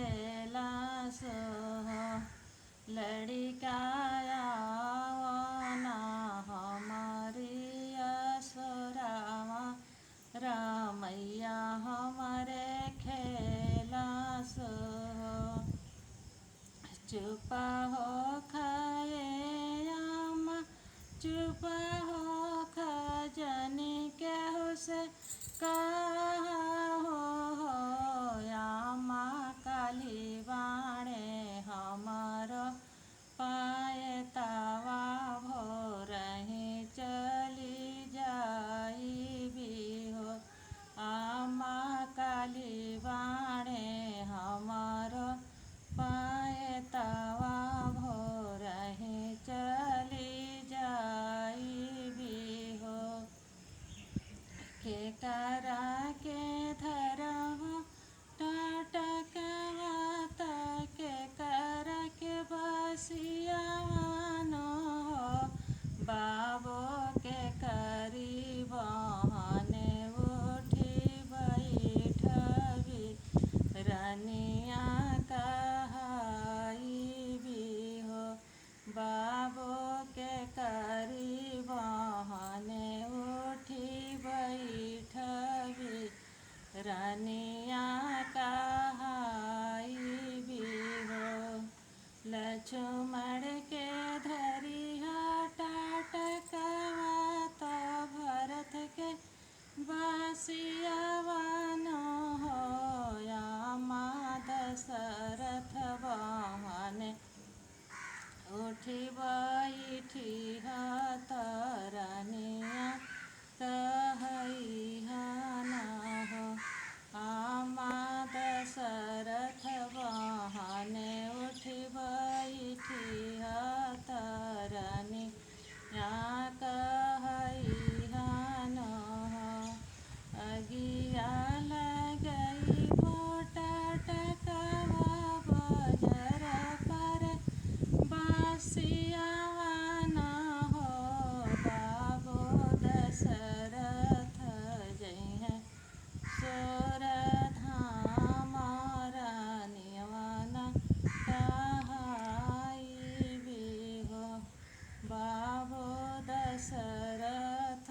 खेला सो लड़िकाया ना हमारी असुरावा रामैया हमारे खेला सो चुपा हो खाए आमा चुपा हो खजनी के से कहा हो आमा काली बाणे हमारो पाए तावा भोर ही चली जाई भी हो आमा काली बाणे हमारो पाए तावा भोर ही चली जाई भी हो के करा के धरहो टाटकवात के करा के बसियानो हो बाबो के करी बहने उठी बैठबी रनिया कहाई भी हो बाबो के करी बहने उठी बैठबी रनिया कहाई भी हो लक्ष्मण के धरी टाटकवात भरत के बसियावन हो आमा दशरथ बहने उठी बैठी तरनिया कहना हो आमा दशरथ बहने उठी बैठी तरनिया कहना हो अगिया लगई टाटकवा बजर पर बसियावन हो बाबो दशरथ जय सोरधाम रानिवन कहाई भी हो बाबो दशरथ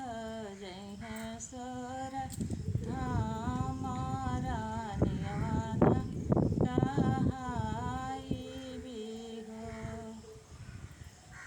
जय सोरधाम